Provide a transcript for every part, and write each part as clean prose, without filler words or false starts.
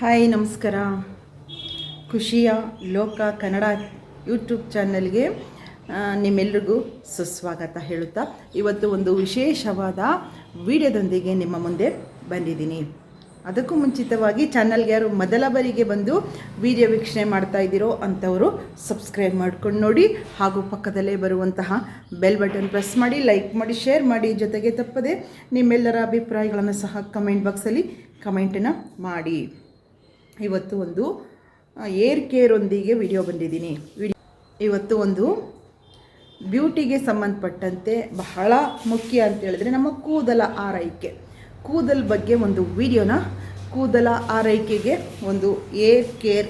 Hi ನಮಸ್ಕಾರ. ಖುಷಿಯ ಲೋಕ ಕನ್ನಡ ಯೂಟ್ಯೂಬ್ ಚಾನಲ್ಗೆ ನಿಮ್ಮೆಲ್ಲರಿಗೂ ಸುಸ್ವಾಗತ ಹೇಳುತ್ತಾ ಇವತ್ತು ಒಂದು ವಿಶೇಷವಾದ ವಿಡಿಯೋದೊಂದಿಗೆ ನಿಮ್ಮ ಮುಂದೆ ಬಂದಿದ್ದೀನಿ. ಅದಕ್ಕೂ ಮುಂಚಿತವಾಗಿ ಚಾನಲ್ಗೆ ಯಾರು ಮೊದಲ ಬಾರಿಗೆ ಬಂದು ವಿಡಿಯೋ ವೀಕ್ಷಣೆ ಮಾಡ್ತಾ ಇದ್ದೀರೋ ಅಂಥವರು ಸಬ್ಸ್ಕ್ರೈಬ್ ಮಾಡ್ಕೊಂಡು ನೋಡಿ, ಹಾಗೂ ಪಕ್ಕದಲ್ಲೇ ಬರುವಂತಹ ಬೆಲ್ ಬಟನ್ ಪ್ರೆಸ್ ಮಾಡಿ, ಲೈಕ್ ಮಾಡಿ, ಶೇರ್ ಮಾಡಿ. ಜೊತೆಗೆ ತಪ್ಪದೆ ನಿಮ್ಮೆಲ್ಲರ ಅಭಿಪ್ರಾಯಗಳನ್ನು ಸಹ ಕಮೆಂಟ್ ಬಾಕ್ಸಲ್ಲಿ ಕಮೆಂಟನ್ನು ಮಾಡಿ. ಇವತ್ತು ಒಂದು ಏರ್ ಕೇರೊಂದಿಗೆ ವಿಡಿಯೋ ಬಂದಿದ್ದೀನಿ. ಇವತ್ತು ಒಂದು ಬ್ಯೂಟಿಗೆ ಸಂಬಂಧಪಟ್ಟಂತೆ ಬಹಳ ಮುಖ್ಯ ಅಂತ ಹೇಳಿದ್ರೆ ನಮ್ಮ ಕೂದಲ ಆರೈಕೆ, ಕೂದಲ ಬಗ್ಗೆ ಒಂದು ವಿಡಿಯೋನ, ಕೂದಲ ಆರೈಕೆಗೆ ಒಂದು ಏರ್ ಕೇರ್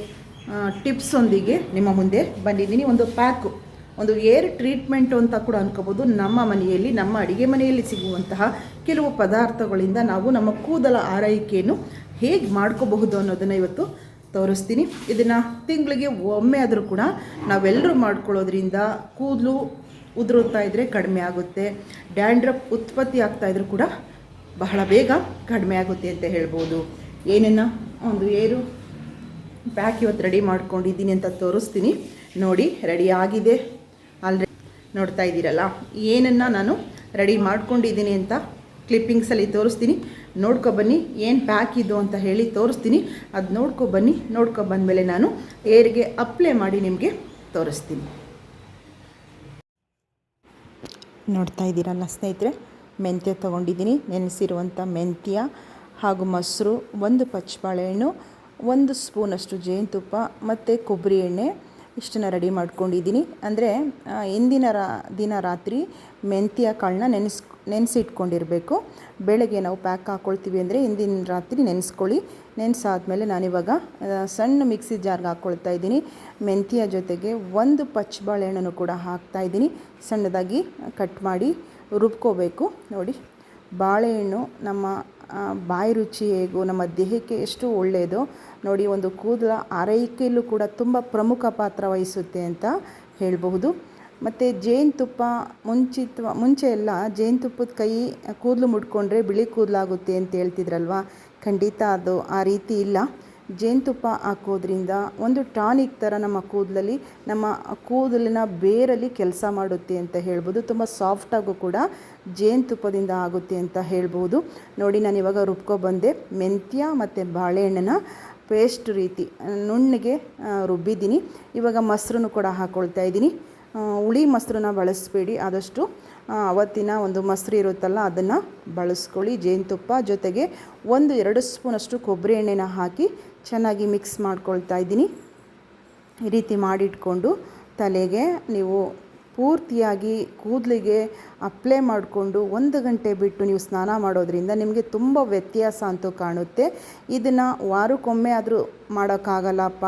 ಟಿಪ್ಸ್ ಒಂದಿಗೆ ನಿಮ್ಮ ಮುಂದೆ ಬಂದಿದ್ದೀನಿ. ಒಂದು ಪ್ಯಾಕು, ಒಂದು ಏರ್ ಟ್ರೀಟ್ಮೆಂಟು ಅಂತ ಕೂಡ ಅನ್ಕೋಬೋದು. ನಮ್ಮ ಮನೆಯಲ್ಲಿ, ನಮ್ಮ ಅಡುಗೆ ಮನೆಯಲ್ಲಿ ಸಿಗುವಂತಹ ಕೆಲವು ಪದಾರ್ಥಗಳಿಂದ ನಾವು ನಮ್ಮ ಕೂದಲ ಆರೈಕೆಯನ್ನು ಹೇಗೆ ಮಾಡ್ಕೋಬಹುದು ಅನ್ನೋದನ್ನು ಇವತ್ತು ತೋರಿಸ್ತೀನಿ. ಇದನ್ನು ತಿಂಗಳಿಗೆ ಒಮ್ಮೆ ಆದರೂ ಕೂಡ ನಾವೆಲ್ಲರೂ ಮಾಡ್ಕೊಳ್ಳೋದ್ರಿಂದ ಕೂದಲು ಉದುರುತ್ತಾ ಇದ್ದರೆ ಕಡಿಮೆ ಆಗುತ್ತೆ, ಡ್ಯಾಂಡ್ರಫ್ ಉತ್ಪತ್ತಿ ಆಗ್ತಾಯಿದ್ರು ಕೂಡ ಬಹಳ ಬೇಗ ಕಡಿಮೆ ಆಗುತ್ತೆ ಅಂತ ಹೇಳ್ಬೋದು. ಏನೇನು ಒಂದು ಏರು ಪ್ಯಾಕ್ ಇವತ್ತು ರೆಡಿ ಮಾಡ್ಕೊಂಡಿದ್ದೀನಿ ಅಂತ ತೋರಿಸ್ತೀನಿ. ನೋಡಿ, ರೆಡಿ ಆಗಿದೆ ಆಲ್ರೆಡಿ, ನೋಡ್ತಾ ಇದ್ದೀರಲ್ಲ ಏನನ್ನು ನಾನು ರೆಡಿ ಮಾಡ್ಕೊಂಡಿದ್ದೀನಿ ಅಂತ ಕ್ಲಿಪ್ಪಿಂಗ್ಸಲ್ಲಿ ತೋರಿಸ್ತೀನಿ. ನೋಡ್ಕೊಬನ್ನಿ, ಏನು ಪ್ಯಾಕ್ ಇದು ಅಂತ ಹೇಳಿ ತೋರಿಸ್ತೀನಿ. ಅದು ನೋಡ್ಕೊಬನ್ನಿ. ನೋಡ್ಕೊಬಂದಮೇಲೆ ನಾನು ಏರ್ಗೆ ಅಪ್ಲೈ ಮಾಡಿ ನಿಮಗೆ ತೋರಿಸ್ತೀನಿ. ನೋಡ್ತಾ ಇದ್ದೀರಲ್ಲ ಸ್ನೇಹಿತರೆ, ಮೆಂತ್ಯ ತೊಗೊಂಡಿದ್ದೀನಿ. ನೆನೆಸಿರುವಂಥ ಮೆಂತ್ಯ ಹಾಗೂ ಮೊಸರು, ಒಂದು ಪಚ್ಚಬಾಳೆಹಣ್ಣು, 1 ಸ್ಪೂನಷ್ಟು ಜೇನುತುಪ್ಪ ಮತ್ತು ಕೊಬ್ಬರಿ ಎಣ್ಣೆ, ಇಷ್ಟನ್ನು ರೆಡಿ ಮಾಡ್ಕೊಂಡಿದ್ದೀನಿ. ಅಂದರೆ ಹಿಂದಿನ ದಿನ ರಾತ್ರಿ ಮೆಂತ್ಯ ಕಾಳನ್ನ ನೆನೆಸಿಟ್ಕೊಂಡಿರಬೇಕು. ಬೆಳಗ್ಗೆ ನಾವು ಪ್ಯಾಕ್ ಹಾಕ್ಕೊಳ್ತೀವಿ ಅಂದರೆ ಹಿಂದಿನ ರಾತ್ರಿ ನೆನೆಸ್ಕೊಳ್ಳಿ. ನೆನೆಸಾದ್ಮೇಲೆ ನಾನಿವಾಗ ಸಣ್ಣ ಮಿಕ್ಸಿ ಜಾರ್ಗೆ ಹಾಕ್ಕೊಳ್ತಾ ಇದ್ದೀನಿ. ಮೆಂತ್ಯ ಜೊತೆಗೆ 1 ಪಚ್ಚಬಾಳೆಹಣ್ಣನ್ನು ಕೂಡ ಹಾಕ್ತಾಯಿದ್ದೀನಿ. ಸಣ್ಣದಾಗಿ ಕಟ್ ಮಾಡಿ ರುಬ್ಕೋಬೇಕು. ನೋಡಿ, ಬಾಳೆಹಣ್ಣು ನಮ್ಮ ಬಾಯಿ ರುಚಿ ಹೇಗೂ ನಮ್ಮ ದೇಹಕ್ಕೆ ಎಷ್ಟು ಒಳ್ಳೆಯದು ನೋಡಿ. ಒಂದು ಕೂದಲ ಆರೈಕೆಯಲ್ಲೂ ಕೂಡ ತುಂಬ ಪ್ರಮುಖ ಪಾತ್ರ ವಹಿಸುತ್ತೆ ಅಂತ ಹೇಳಬಹುದು. ಮತ್ತು ಜೇನುತುಪ್ಪ ಮುಂಚೆ ಎಲ್ಲ ಜೇನುತುಪ್ಪದ ಕೈ ಕೂದಲು ಮುಡ್ಕೊಂಡ್ರೆ ಬಿಳಿ ಕೂದಲಾಗುತ್ತೆ ಅಂತ ಹೇಳ್ತಿದ್ರಲ್ವ. ಖಂಡಿತ ಅದು ಆ ರೀತಿ ಇಲ್ಲ. ಜೇನುತುಪ್ಪ ಹಾಕೋದ್ರಿಂದ ಒಂದು ಟಾನಿಕ್ ಥರ ನಮ್ಮ ಕೂದಲಲ್ಲಿ, ನಮ್ಮ ಕೂದಲಿನ ಬೇರಲ್ಲಿ ಕೆಲಸ ಮಾಡುತ್ತೆ ಅಂತ ಹೇಳ್ಬೋದು. ತುಂಬ ಸಾಫ್ಟಾಗೂ ಕೂಡ ಜೇನುತುಪ್ಪದಿಂದ ಆಗುತ್ತೆ ಅಂತ ಹೇಳ್ಬೋದು. ನೋಡಿ, ನಾನು ಇವಾಗ ರುಬ್ಕೊಬಂದೆ. ಮೆಂತ್ಯ ಮತ್ತು ಬಾಳೆಹಣ್ಣನ್ನು ಪೇಸ್ಟ್ ರೀತಿ ನುಣ್ಣಗೆ ರುಬ್ಬಿದ್ದೀನಿ. ಇವಾಗ ಮೊಸರನ್ನು ಕೂಡ ಹಾಕ್ಕೊಳ್ತಾ ಇದ್ದೀನಿ. ಹುಳಿ ಮೊಸರನ್ನ ಬಳಸಬೇಡಿ, ಆದಷ್ಟು ಅವತ್ತಿನ ಒಂದು ಮೊಸರು ಇರುತ್ತಲ್ಲ ಅದನ್ನು ಬಳಸ್ಕೊಳ್ಳಿ. ಜೇನುತುಪ್ಪ ಜೊತೆಗೆ 1-2 ಸ್ಪೂನಷ್ಟು ಕೊಬ್ಬರಿ ಎಣ್ಣೆನ ಹಾಕಿ ಚೆನ್ನಾಗಿ ಮಿಕ್ಸ್ ಮಾಡ್ಕೊಳ್ತಾ ಇದ್ದೀನಿ. ಈ ರೀತಿ ಮಾಡಿಟ್ಕೊಂಡು ತಲೆಗೆ ನೀವು ಪೂರ್ತಿಯಾಗಿ ಕೂದಲಿಗೆ ಅಪ್ಲೈ ಮಾಡಿಕೊಂಡು 1 ಗಂಟೆ ಬಿಟ್ಟು ನೀವು ಸ್ನಾನ ಮಾಡೋದ್ರಿಂದ ನಿಮಗೆ ತುಂಬ ವ್ಯತ್ಯಾಸ ಅಂತೂ ಕಾಣುತ್ತೆ. ಇದನ್ನು ವಾರಕ್ಕೊಮ್ಮೆ ಆದರೂ ಮಾಡೋಕ್ಕಾಗಲ್ಲಪ್ಪ,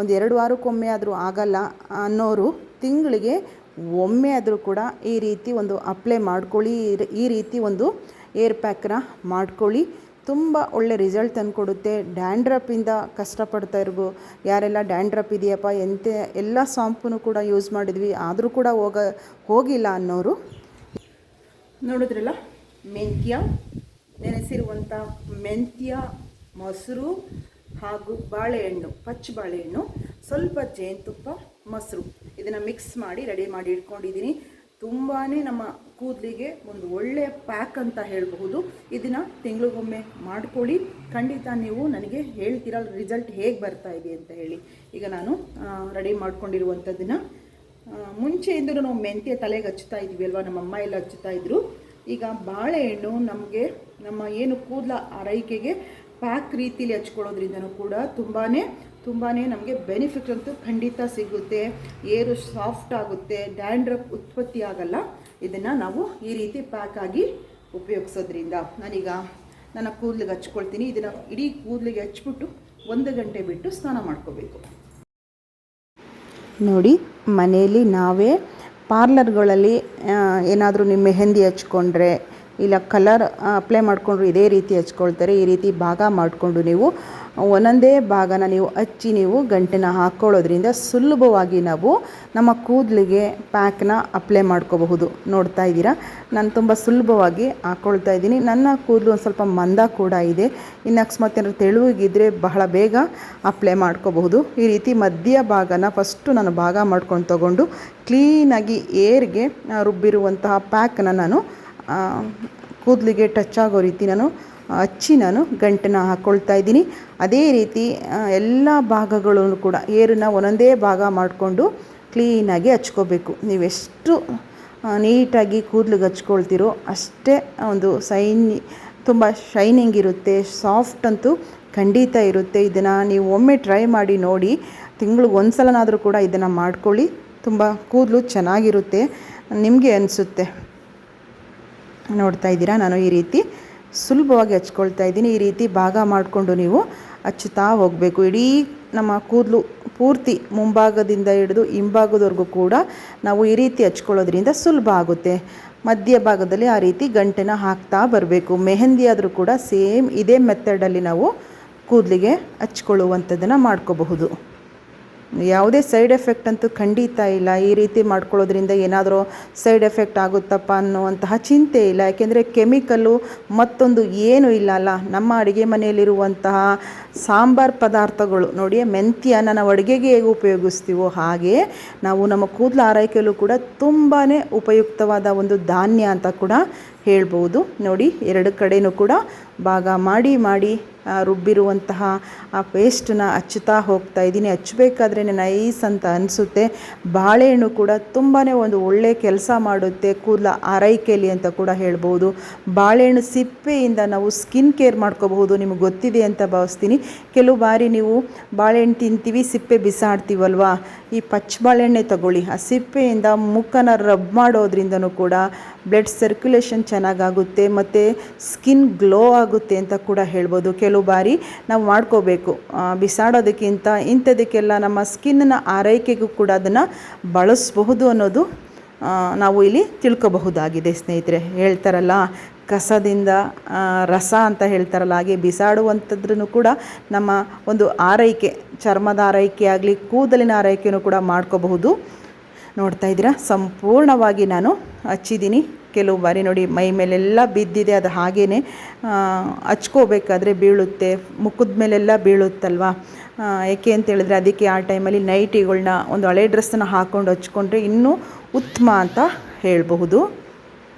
ಒಂದು 2 ವಾರಕ್ಕೊಮ್ಮೆ ಆದರೂ ಆಗಲ್ಲ ಅನ್ನೋರು ತಿಂಗಳಿಗೆ ಒಮ್ಮೆ ಆದರೂ ಕೂಡ ಈ ರೀತಿ ಒಂದು ಅಪ್ಲೈ ಮಾಡ್ಕೊಳ್ಳಿ. ಈ ರೀತಿ ಒಂದು ಏರ್ ಪ್ಯಾಕ್ನ ಮಾಡ್ಕೊಳ್ಳಿ. ತುಂಬ ಒಳ್ಳೆ ರಿಸಲ್ಟ್ ತಂದುಕೊಡುತ್ತೆ. ಡ್ಯಾಂಡ್ರಫಿಂದ ಕಷ್ಟಪಡ್ತಾ ಇರ್ಬೋ ಯಾರೆಲ್ಲ ಡ್ಯಾಂಡ್ರಫ್ ಇದೆಯಪ್ಪ, ಎಲ್ಲ ಶಾಂಪೂನು ಕೂಡ ಯೂಸ್ ಮಾಡಿದ್ವಿ ಆದರೂ ಕೂಡ ಹೋಗಿಲ್ಲ ಅನ್ನೋರು ನೋಡಿದ್ರಲ್ಲ, ಮೆಂತ್ಯ, ನೆನೆಸಿರುವಂಥ ಮೆಂತ್ಯ, ಮೊಸರು ಹಾಗೂ ಬಾಳೆಹಣ್ಣು, ಪಚ್ಚಬಾಳೆಹಣ್ಣು, ಸ್ವಲ್ಪ ಜೇನುತುಪ್ಪ, ಮೊಸರು, ಇದನ್ನು ಮಿಕ್ಸ್ ಮಾಡಿ ರೆಡಿ ಮಾಡಿ ಇಟ್ಕೊಂಡಿದ್ದೀನಿ. ತುಂಬಾ ನಮ್ಮ ಕೂದಲಿಗೆ ಒಂದು ಒಳ್ಳೆಯ ಪ್ಯಾಕ್ ಅಂತ ಹೇಳಬಹುದು. ಇದನ್ನು ತಿಂಗಳಿಗೊಮ್ಮೆ ಮಾಡ್ಕೊಳ್ಳಿ. ಖಂಡಿತ ನೀವು ನನಗೆ ಹೇಳ್ತೀರ ರಿಸಲ್ಟ್ ಹೇಗೆ ಬರ್ತಾ ಇದೆ ಅಂತ ಹೇಳಿ. ಈಗ ನಾನು ರೆಡಿ ಮಾಡ್ಕೊಂಡಿರುವಂಥದ್ದನ್ನು, ಮುಂಚೆಯಿಂದ ನಾವು ಮೆಂತ್ಯ ತಲೆಗೆ ಹಚ್ತಾ ಇದ್ವಿ ಅಲ್ವಾ, ನಮ್ಮ ಅಮ್ಮ ಎಲ್ಲ ಹಚ್ಚುತ್ತಾ ಇದ್ರು. ಈಗ ಬಾಳೆಹಣ್ಣು ನಮಗೆ ನಮ್ಮ ಏನು ಕೂದಲ ಆರೈಕೆಗೆ ಪ್ಯಾಕ್ ರೀತಿಯಲ್ಲಿ ಹಚ್ಕೊಳ್ಳೋದ್ರಿಂದನೂ ಕೂಡ ತುಂಬಾ ನಮಗೆ ಬೆನಿಫಿಟ್ ಅಂತೂ ಖಂಡಿತ ಸಿಗುತ್ತೆ. ಏರು ಸಾಫ್ಟ್ ಆಗುತ್ತೆ, ಡ್ಯಾಂಡ್ರಫ್ ಉತ್ಪತ್ತಿ ಆಗಲ್ಲ. ಇದನ್ನು ನಾವು ಈ ರೀತಿ ಪ್ಯಾಕ್ ಆಗಿ ಉಪಯೋಗಿಸೋದ್ರಿಂದ ನಾನೀಗ ನನ್ನ ಕೂದಲಿಗೆ ಹಚ್ಕೊಳ್ತೀನಿ. ಇದನ್ನು ಇಡೀ ಕೂದಲಿಗೆ ಹಚ್ಬಿಟ್ಟು 1 ಗಂಟೆ ಬಿಟ್ಟು ಸ್ನಾನ ಮಾಡ್ಕೋಬೇಕು. ನೋಡಿ, ಮನೆಯಲ್ಲಿ ನಾವೇ ಪಾರ್ಲರ್ಗಳಲ್ಲಿ ಏನಾದರೂ ನಿಮ್ಮ ಮೆಹಂದಿ ಹಚ್ಕೊಂಡ್ರೆ ಇಲ್ಲ ಕಲರ್ ಅಪ್ಲೈ ಮಾಡಿಕೊಂಡ್ರು ಇದೇ ರೀತಿ ಹಚ್ಕೊಳ್ತಾರೆ. ಈ ರೀತಿ ಭಾಗ ಮಾಡಿಕೊಂಡು ನೀವು ಒಂದೊಂದೇ ಭಾಗನ ನೀವು ಹಚ್ಚಿ ನೀವು ಗಂಟೆನ ಹಾಕ್ಕೊಳ್ಳೋದ್ರಿಂದ ಸುಲಭವಾಗಿ ನಾವು ನಮ್ಮ ಕೂದಲಿಗೆ ಪ್ಯಾಕ್ನ ಅಪ್ಲೈ ಮಾಡ್ಕೋಬಹುದು. ನೋಡ್ತಾ ಇದ್ದೀರಾ, ನಾನು ತುಂಬ ಸುಲಭವಾಗಿ ಹಾಕ್ಕೊಳ್ತಾ ಇದ್ದೀನಿ. ನನ್ನ ಕೂದಲು ಒಂದು ಸ್ವಲ್ಪ ಮಂದ ಕೂಡ ಇದೆ. ಇನ್ನು ಅಕಸ್ಮಾತ್ ಏನಾದ್ರು ತೆಳುವಾಗಿದ್ದರೆ ಬಹಳ ಬೇಗ ಅಪ್ಲೈ ಮಾಡ್ಕೋಬಹುದು. ಈ ರೀತಿ ಮಧ್ಯ ಭಾಗನ ಫಸ್ಟು ನಾನು ಭಾಗ ಮಾಡ್ಕೊಂಡು ತಗೊಂಡು ಕ್ಲೀನಾಗಿ ಏರ್ಗೆ ರುಬ್ಬಿರುವಂತಹ ಪ್ಯಾಕ್ನ ನಾನು ಕೂದಲಿಗೆ ಟಚ್ ಆಗೋ ರೀತಿ ಹಚ್ಚಿ ನಾನು ಗಂಟೆನ ಹಾಕ್ಕೊಳ್ತಾ ಇದ್ದೀನಿ. ಅದೇ ರೀತಿ ಎಲ್ಲ ಭಾಗಗಳನ್ನು ಕೂಡ ಏರನ್ನ ಒಂದೊಂದೇ ಭಾಗ ಮಾಡಿಕೊಂಡು ಕ್ಲೀನಾಗಿ ಹಚ್ಕೋಬೇಕು. ನೀವೆಷ್ಟು ನೀಟಾಗಿ ಕೂದಲಿಗೆ ಹಚ್ಕೊಳ್ತೀರೋ ಅಷ್ಟೇ ಒಂದು ತುಂಬ ಶೈನಿಂಗ್ ಇರುತ್ತೆ, ಸಾಫ್ಟ್ ಅಂತೂ ಖಂಡಿತ ಇರುತ್ತೆ. ಇದನ್ನು ನೀವು ಒಮ್ಮೆ ಟ್ರೈ ಮಾಡಿ ನೋಡಿ. ತಿಂಗಳಿಗೆ ಒಂದು ಸಲನಾದರೂ ಕೂಡ ಇದನ್ನು ಮಾಡ್ಕೊಳ್ಳಿ. ತುಂಬ ಕೂದಲು ಚೆನ್ನಾಗಿರುತ್ತೆ ನಿಮಗೆ ಅನಿಸುತ್ತೆ. ನೋಡ್ತಾ ಇದ್ದೀರಾ, ನಾನು ಈ ರೀತಿ ಸುಲಭವಾಗಿ ಹಚ್ಕೊಳ್ತಾ ಇದ್ದೀನಿ. ಈ ರೀತಿ ಭಾಗ ಮಾಡಿಕೊಂಡು ನೀವು ಹಚ್ಚುತ್ತಾ ಹೋಗಬೇಕು. ಇಡೀ ನಮ್ಮ ಕೂದಲು ಪೂರ್ತಿ ಮುಂಭಾಗದಿಂದ ಹಿಡಿದು ಹಿಂಭಾಗದವರೆಗೂ ಕೂಡ ನಾವು ಈ ರೀತಿ ಹಚ್ಕೊಳ್ಳೋದ್ರಿಂದ ಸುಲಭ ಆಗುತ್ತೆ. ಮಧ್ಯ ಭಾಗದಲ್ಲಿ ಆ ರೀತಿ ಗಂಟೆನ ಹಾಕ್ತಾ ಬರಬೇಕು. ಮೆಹಂದಿ ಆದರೂ ಕೂಡ ಸೇಮ್ ಇದೇ ಮೆಥಡಲ್ಲಿ ನಾವು ಕೂದಲಿಗೆ ಹಚ್ಕೊಳ್ಳುವಂಥದ್ದನ್ನು ಮಾಡ್ಕೋಬಹುದು. ಯಾವುದೇ ಸೈಡ್ ಎಫೆಕ್ಟ್ ಅಂತೂ ಖಂಡಿತ ಇಲ್ಲ. ಈ ರೀತಿ ಮಾಡ್ಕೊಳ್ಳೋದ್ರಿಂದ ಏನಾದರೂ ಸೈಡ್ ಎಫೆಕ್ಟ್ ಆಗುತ್ತಪ್ಪ ಅನ್ನುವಂತಹ ಚಿಂತೆ ಇಲ್ಲ. ಯಾಕೆಂದರೆ ಕೆಮಿಕಲ್ಲು ಮತ್ತೊಂದು ಏನೂ ಇಲ್ಲ ಅಲ್ಲ. ನಮ್ಮ ಅಡುಗೆ ಮನೆಯಲ್ಲಿರುವಂತಹ ಸಾಂಬಾರು ಪದಾರ್ಥಗಳು ನೋಡಿ, ಮೆಂತ್ಯನ ನಾವು ಅಡುಗೆಗೆ ಹೇಗೆ ಉಪಯೋಗಿಸ್ತೀವೋ ಹಾಗೆ ನಾವು ನಮ್ಮ ಕೂದಲು ಆರೈಕೆಯಲ್ಲೂ ಕೂಡ ತುಂಬಾ ಉಪಯುಕ್ತವಾದ ಒಂದು ಧಾನ್ಯ ಅಂತ ಕೂಡ ಹೇಳ್ಬೋದು. ನೋಡಿ, ಎರಡು ಕಡೆಯೂ ಕೂಡ ಭಾಗ ಮಾಡಿ ರುಬ್ಬಿರುವಂತಹ ಆ ಪೇಸ್ಟನ್ನ ಹಚ್ಚುತ್ತಾ ಹೋಗ್ತಾ ಇದ್ದೀನಿ. ಹಚ್ಚಬೇಕಾದ್ರೇ ನೈಸ್ ಅಂತ ಅನಿಸುತ್ತೆ. ಬಾಳೆಹಣ್ಣು ಕೂಡ ತುಂಬಾ ಒಂದು ಒಳ್ಳೆಯ ಕೆಲಸ ಮಾಡುತ್ತೆ ಕೂದಲ ಆರೈಕೆಯಲ್ಲಿ ಅಂತ ಕೂಡ ಹೇಳ್ಬೋದು. ಬಾಳೆಹಣ್ಣು ಸಿಪ್ಪೆಯಿಂದ ನಾವು ಸ್ಕಿನ್ ಕೇರ್ ಮಾಡ್ಕೋಬಹುದು. ನಿಮಗೆ ಗೊತ್ತಿದೆ ಅಂತ ಭಾವಿಸ್ತೀನಿ. ಕೆಲವು ಬಾರಿ ನೀವು ಬಾಳೆಹಣ್ಣು ತಿಂತೀವಿ, ಸಿಪ್ಪೆ ಬಿಸಾಡ್ತೀವಲ್ವಾ, ಈ ಪಚ್ಚ ಬಾಳೆಹಣ್ಣೆ ತಗೊಳ್ಳಿ. ಆ ಸಿಪ್ಪೆಯಿಂದ ಮುಖನ ರಬ್ ಮಾಡೋದ್ರಿಂದನೂ ಕೂಡ ಬ್ಲಡ್ ಸರ್ಕ್ಯುಲೇಷನ್ ಚೆನ್ನಾಗಾಗುತ್ತೆ ಮತ್ತು ಸ್ಕಿನ್ ಗ್ಲೋ ಆಗುತ್ತೆ ಅಂತ ಕೂಡ ಹೇಳ್ಬೋದು. ಕೆಲವು ಬಾರಿ ನಾವು ಮಾಡ್ಕೋಬೇಕು, ಬಿಸಾಡೋದಕ್ಕಿಂತ ಇಂಥದಕ್ಕೆಲ್ಲ ನಮ್ಮ ಸ್ಕಿನ್ನ ಆರೈಕೆಗೂ ಕೂಡ ಅದನ್ನು ಬಳಸಬಹುದು ಅನ್ನೋದು ನಾವು ಇಲ್ಲಿ ತಿಳ್ಕೊಬಹುದಾಗಿದೆ ಸ್ನೇಹಿತರೆ. ಹೇಳ್ತಾರಲ್ಲ, ಕಸದಿಂದ ರಸ ಅಂತ ಹೇಳ್ತಾರಲ್ಲ, ಹಾಗೆ ಬಿಸಾಡುವಂಥದ್ರೂ ಕೂಡ ನಮ್ಮ ಒಂದು ಆರೈಕೆ, ಚರ್ಮದ ಆರೈಕೆ ಆಗಲಿ ಕೂದಲಿನ ಆರೈಕೆಯೂ ಕೂಡ ಮಾಡ್ಕೋಬಹುದು. ನೋಡ್ತಾ ಇದ್ದೀರಾ, ಸಂಪೂರ್ಣವಾಗಿ ನಾನು ಹಚ್ಚಿದ್ದೀನಿ. ಕೆಲವು ಬಾರಿ ನೋಡಿ ಮೈ ಮೇಲೆಲ್ಲ ಬಿದ್ದಿದೆ, ಅದು ಹಾಗೇ ಹಚ್ಕೋಬೇಕಾದ್ರೆ ಬೀಳುತ್ತೆ, ಮುಖದ ಮೇಲೆಲ್ಲ ಬೀಳುತ್ತಲ್ವ. ಏಕೆ ಅಂತ ಹೇಳಿದ್ರೆ ಅದಕ್ಕೆ ಆ ಟೈಮಲ್ಲಿ ನೈಟಿಗಳನ್ನ, ಒಂದು ಹಳೆ ಡ್ರೆಸ್ಸನ್ನು ಹಾಕ್ಕೊಂಡು ಹಚ್ಕೊಂಡ್ರೆ ಇನ್ನೂ ಉತ್ತಮ ಅಂತ ಹೇಳಬಹುದು.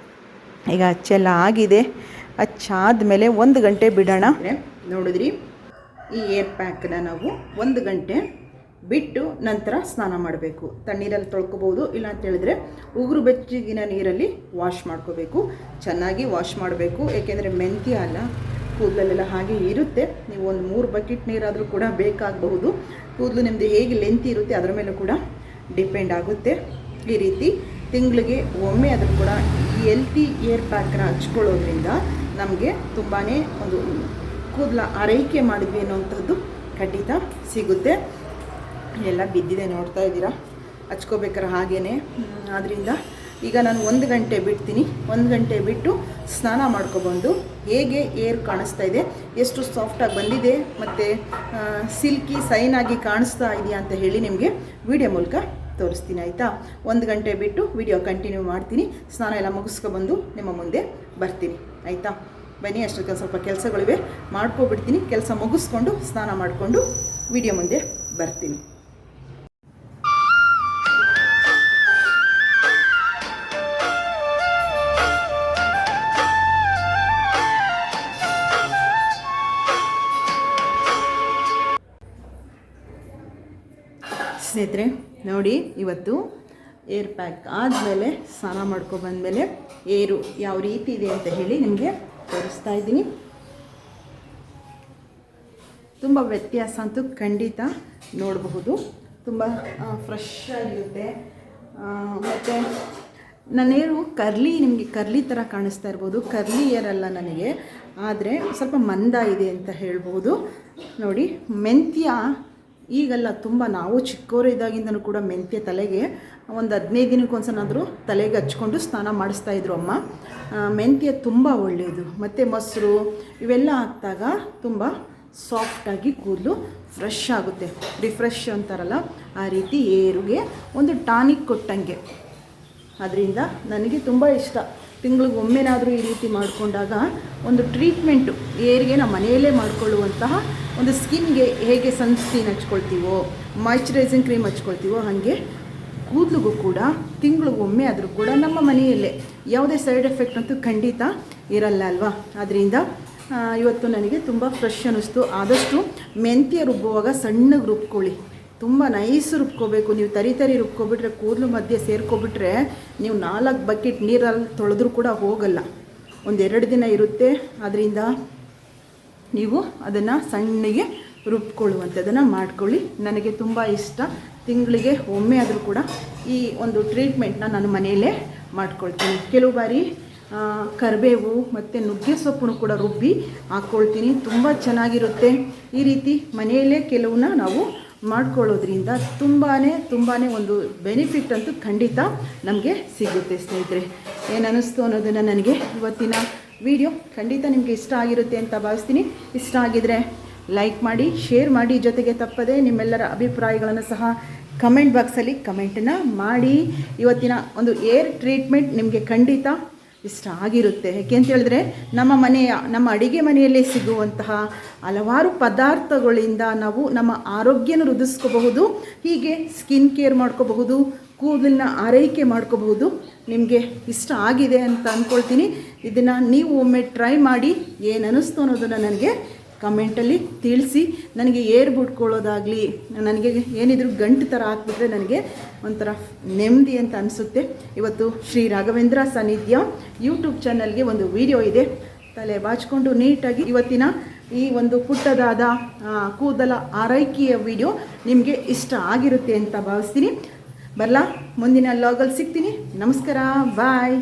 ಈಗ ಹಚ್ಚೆಲ್ಲ ಆಗಿದೆ. ಹಚ್ಚಾದ್ಮೇಲೆ 1 ಗಂಟೆ ಬಿಡೋಣ. ನೋಡಿದ್ರಿ, ಈ ಏರ್ ಪ್ಯಾಕನ್ನ ನಾವು 1 ಗಂಟೆ ಬಿಟ್ಟು ನಂತರ ಸ್ನಾನ ಮಾಡಬೇಕು. ತಣ್ಣೀರಲ್ಲಿ ತೊಳ್ಕೊಬೋದು, ಇಲ್ಲ ಅಂತ ಹೇಳಿದ್ರೆ ಉಗುರು ಬೆಚ್ಚಗಿನ ನೀರಲ್ಲಿ ವಾಶ್ ಮಾಡ್ಕೋಬೇಕು. ಚೆನ್ನಾಗಿ ವಾಶ್ ಮಾಡಬೇಕು. ಏಕೆಂದರೆ ಮೆಂತ್ಯ ಅಲ್ಲ, ಕೂದಲಲ್ಲೆಲ್ಲ ಹಾಗೆ ಇರುತ್ತೆ. ನೀವು ಒಂದು 3 ಬಕೆಟ್ ನೀರಾದರೂ ಕೂಡ ಬೇಕಾಗಬಹುದು. ಕೂದಲು ನಿಮ್ಮದು ಹೇಗೆ ಲೆಂತ್ ಇರುತ್ತೆ ಅದರ ಮೇಲೂ ಕೂಡ ಡಿಪೆಂಡ್ ಆಗುತ್ತೆ. ಈ ರೀತಿ ತಿಂಗಳಿಗೆ ಒಮ್ಮೆ ಆದರೂ ಕೂಡ ಈ ಹೆಲ್ತಿ ಏರ್ ಪ್ಯಾಕ್ನ ಹಚ್ಕೊಳ್ಳೋದ್ರಿಂದ ನಮಗೆ ತುಂಬಾ ಒಂದು ಕೂದಲ ಆರೈಕೆ ಮಾಡಿದ್ವಿ ಅನ್ನೋವಂಥದ್ದು ಖಂಡಿತ ಸಿಗುತ್ತೆ. ಎಲ್ಲ ಬಿದ್ದಿದೆ, ನೋಡ್ತಾ ಇದ್ದೀರಾ, ಹಚ್ಕೋಬೇಕಾರೆ ಹಾಗೇ. ಆದ್ದರಿಂದ ಈಗ ನಾನು 1 ಗಂಟೆ ಬಿಡ್ತೀನಿ. 1 ಗಂಟೆ ಬಿಟ್ಟು ಸ್ನಾನ ಮಾಡ್ಕೊಬಂದು ಹೇಗೆ ಏರ್ ಕಾಣಿಸ್ತಾ ಇದೆ, ಎಷ್ಟು ಸಾಫ್ಟಾಗಿ ಬಂದಿದೆ ಮತ್ತು ಸಿಲ್ಕಿ ಸೈನಾಗಿ ಕಾಣಿಸ್ತಾ ಇದೆಯಾ ಅಂತ ಹೇಳಿ ನಿಮಗೆ ವಿಡಿಯೋ ಮೂಲಕ ತೋರಿಸ್ತೀನಿ. ಆಯಿತಾ? 1 ಗಂಟೆ ಬಿಟ್ಟು ವಿಡಿಯೋ ಕಂಟಿನ್ಯೂ ಮಾಡ್ತೀನಿ. ಸ್ನಾನ ಎಲ್ಲ ಮುಗಿಸ್ಕೊಬಂದು ನಿಮ್ಮ ಮುಂದೆ ಬರ್ತೀನಿ. ಆಯಿತಾ? ಬನ್ನಿ, ಅಷ್ಟೊತ್ತಿಗೆ ಸ್ವಲ್ಪ ಕೆಲಸಗಳಿವೆ, ಮಾಡ್ಕೊಬಿಡ್ತೀನಿ. ಕೆಲಸ ಮುಗಿಸ್ಕೊಂಡು ಸ್ನಾನ ಮಾಡಿಕೊಂಡು ವಿಡಿಯೋ ಮುಂದೆ ಬರ್ತೀನಿ. ಸ್ನೇಹಿತರೆ ನೋಡಿ, ಇವತ್ತು ಏರ್ ಪ್ಯಾಕ್ ಆದಮೇಲೆ ಸ್ನಾನ ಮಾಡ್ಕೊಬಂದಮೇಲೆ ಏರು ಯಾವ ರೀತಿ ಇದೆ ಅಂತ ಹೇಳಿ ನಿಮಗೆ ತೋರಿಸ್ತಾ ಇದ್ದೀನಿ. ತುಂಬ ವ್ಯತ್ಯಾಸ ಅಂತೂ ಖಂಡಿತ ನೋಡಬಹುದು. ತುಂಬ ಫ್ರೆಶ್ ಆಗಿರುತ್ತೆ. ಮತ್ತು ನನ್ನ ಏರು ನಿಮಗೆ ಕರ್ಲಿ ಥರ ಕಾಣಿಸ್ತಾ ಇರ್ಬೋದು. ಕರ್ಲಿ ಏರ್ ಅಲ್ಲ ನನಗೆ, ಆದರೆ ಸ್ವಲ್ಪ ಮಂದ ಇದೆ ಅಂತ ಹೇಳ್ಬೋದು. ನೋಡಿ, ಮೆಂತ್ಯ ಈಗಲ್ಲ, ತುಂಬ ನಾವು ಚಿಕ್ಕವರು ಇದ್ದಾಗಿಂದನೂ ಕೂಡ ಮೆಂತ್ಯ ತಲೆಗೆ ಒಂದು 15 ದಿನಕ್ಕೊಂದ್ಸನಾದರೂ ತಲೆಗೆ ಹಚ್ಕೊಂಡು ಸ್ನಾನ ಮಾಡಿಸ್ತಾಯಿದ್ರು ಅಮ್ಮ. ಮೆಂತ್ಯ ತುಂಬ ಒಳ್ಳೆಯದು. ಮತ್ತು ಮೊಸರು ಇವೆಲ್ಲ ಹಾಕಿದಾಗ ತುಂಬ ಸಾಫ್ಟಾಗಿ ಕೂದಲು ಫ್ರೆಶ್ ಆಗುತ್ತೆ. ರಿಫ್ರೆಶ್ ಅಂತಾರಲ್ಲ ಆ ರೀತಿ ಏರಿಗೆ ಒಂದು ಟಾನಿಕ್ ಕೊಟ್ಟಂಗೆ. ಅದರಿಂದ ನನಗೆ ತುಂಬ ಇಷ್ಟ. ತಿಂಗಳಿಗೆ ಒಮ್ಮೆನಾದರೂ ಈ ರೀತಿ ಮಾಡಿಕೊಂಡಾಗ ಒಂದು ಟ್ರೀಟ್ಮೆಂಟು ಏರಿಗೆ ನಾವು ಮನೆಯಲ್ಲೇ ಮಾಡಿಕೊಳ್ಳುವಂತಹ ಒಂದು ಸ್ಕಿನ್ಗೆ ಹೇಗೆ ಸನ್ಸ್ಕ್ರೀನ್ ಹಚ್ಕೊಳ್ತೀವೋ, ಮಾಯ್ಚರೈಸಿಂಗ್ ಕ್ರೀಮ್ ಹಚ್ಕೊಳ್ತೀವೋ ಹಾಗೆ ಕೂದಲಿಗೂ ಕೂಡ ತಿಂಗಳಿಗೊಮ್ಮೆ ಆದರೂ ಕೂಡ ನಮ್ಮ ಮನೆಯಲ್ಲೇ ಯಾವುದೇ ಸೈಡ್ ಎಫೆಕ್ಟ್ ಅಂತೂ ಖಂಡಿತ ಇರಲ್ಲ ಅಲ್ವಾ. ಅದರಿಂದ ಇವತ್ತು ನನಗೆ ತುಂಬ ಫ್ರೆಶ್ ಅನ್ನಿಸ್ತು. ಆದಷ್ಟು ಮೆಂತ್ಯ ರುಬ್ಬುವಾಗ ಸಣ್ಣಗೆ ರುಬ್ಕೊಳ್ಳಿ, ತುಂಬ ನೈಸ್ ರುಬ್ಕೋಬೇಕು. ನೀವು ತರಿ ರುಬ್ಕೊಬಿಟ್ರೆ ಕೂದಲು ಮಧ್ಯೆ ಸೇರ್ಕೊಬಿಟ್ರೆ ನೀವು 4 ಬಕೆಟ್ ನೀರಲ್ಲಿ ತೊಳೆದ್ರೂ ಕೂಡ ಹೋಗಲ್ಲ. 1-2 ದಿನ ಇರುತ್ತೆ. ಅದರಿಂದ ನೀವು ಅದನ್ನು ಸಣ್ಣಗೆ ರುಬ್ಕೊಳ್ಳುವಂಥದ್ದನ್ನು ಮಾಡ್ಕೊಳ್ಳಿ. ನನಗೆ ತುಂಬ ಇಷ್ಟ. ತಿಂಗಳಿಗೆ ಒಮ್ಮೆ ಆದರೂ ಕೂಡ ಈ ಒಂದು ಟ್ರೀಟ್ಮೆಂಟ್ನ ನಾನು ಮನೆಯಲ್ಲೇ ಮಾಡ್ಕೊಳ್ತೀನಿ. ಕೆಲವು ಬಾರಿ ಕರಿಬೇವು ಮತ್ತು ನುಗ್ಗೆ ಸೊಪ್ಪನ್ನು ಕೂಡ ರುಬ್ಬಿ ಹಾಕ್ಕೊಳ್ತೀನಿ. ತುಂಬ ಚೆನ್ನಾಗಿರುತ್ತೆ. ಈ ರೀತಿ ಮನೆಯಲ್ಲೇ ಕೆಲವನ್ನ ನಾವು ಮಾಡ್ಕೊಳ್ಳೋದ್ರಿಂದ ತುಂಬಾ ಒಂದು ಬೆನಿಫಿಟ್ ಅಂತೂ ಖಂಡಿತ ನಮಗೆ ಸಿಗುತ್ತೆ ಸ್ನೇಹಿತರೆ. ಏನು ಅನ್ನಿಸ್ತು ಅನ್ನೋದನ್ನು ನನಗೆ ಇವತ್ತಿನ ವಿಡಿಯೋ ಖಂಡಿತ ನಿಮಗೆ ಇಷ್ಟ ಆಗಿರುತ್ತೆ ಅಂತ ಭಾವಿಸ್ತೀನಿ. ಇಷ್ಟ ಆಗಿದರೆ ಲೈಕ್ ಮಾಡಿ, ಶೇರ್ ಮಾಡಿ, ಜೊತೆಗೆ ತಪ್ಪದೆ ನಿಮ್ಮೆಲ್ಲರ ಅಭಿಪ್ರಾಯಗಳನ್ನು ಸಹ ಕಮೆಂಟ್ ಬಾಕ್ಸಲ್ಲಿ ಕಮೆಂಟನ್ನು ಮಾಡಿ. ಇವತ್ತಿನ ಒಂದು ಏರ್ ಟ್ರೀಟ್ಮೆಂಟ್ ನಿಮಗೆ ಖಂಡಿತ ಇಷ್ಟ ಆಗಿರುತ್ತೆ. ಯಾಕೆ ಅಂತ ಹೇಳಿದ್ರೆ ನಮ್ಮ ಅಡಿಗೆ ಮನೆಯಲ್ಲೇ ಸಿಗುವಂತಹ ಹಲವಾರು ಪದಾರ್ಥಗಳಿಂದ ನಾವು ನಮ್ಮ ಆರೋಗ್ಯನ ವೃದ್ಧಿಸ್ಕೋಬಹುದು. ಹೀಗೆ ಸ್ಕಿನ್ ಕೇರ್ ಮಾಡ್ಕೋಬಹುದು, ಕೂದಲನ್ನ ಆರೈಕೆ ಮಾಡ್ಕೋಬಹುದು. ನಿಮಗೆ ಇಷ್ಟ ಆಗಿದೆ ಅಂತ ಅಂದ್ಕೊಳ್ತೀನಿ. ಇದನ್ನು ನೀವು ಒಮ್ಮೆ ಟ್ರೈ ಮಾಡಿ ಏನು ಅನ್ನಿಸ್ತು ಅನ್ನೋದನ್ನು ನನಗೆ ಕಮೆಂಟಲ್ಲಿ ತಿಳಿಸಿ. ನನಗೆ ಏರ್ ಬಿಟ್ಕೊಳ್ಳೋದಾಗಲಿ, ನನಗೆ ಏನಿದ್ರು ಗಂಟು ಥರ ಹಾಕ್ಬಿಟ್ರೆ ನನಗೆ ಒಂಥರ ನೆಮ್ಮದಿ ಅಂತ ಅನಿಸುತ್ತೆ. ಇವತ್ತು ಶ್ರೀ ರಾಘವೇಂದ್ರ ಸಾನ್ನಿಧ್ಯ ಯೂಟ್ಯೂಬ್ ಚಾನಲ್ಗೆ ಒಂದು ವಿಡಿಯೋ ಇದೆ. ತಲೆ ಬಾಚಿಕೊಂಡು ನೀಟಾಗಿ ಇವತ್ತಿನ ಈ ಒಂದು ಪುಟ್ಟದಾದ ಕೂದಲ ಆರೈಕೆಯ ವಿಡಿಯೋ ನಿಮಗೆ ಇಷ್ಟ ಆಗಿರುತ್ತೆ ಅಂತ ಭಾವಿಸ್ತೀನಿ. ಬರಲಾ, ಮುಂದಿನ ಲಾಗಲ್ಲಿ ಸಿಗ್ತೀನಿ. ನಮಸ್ಕಾರ, ಬಾಯ್.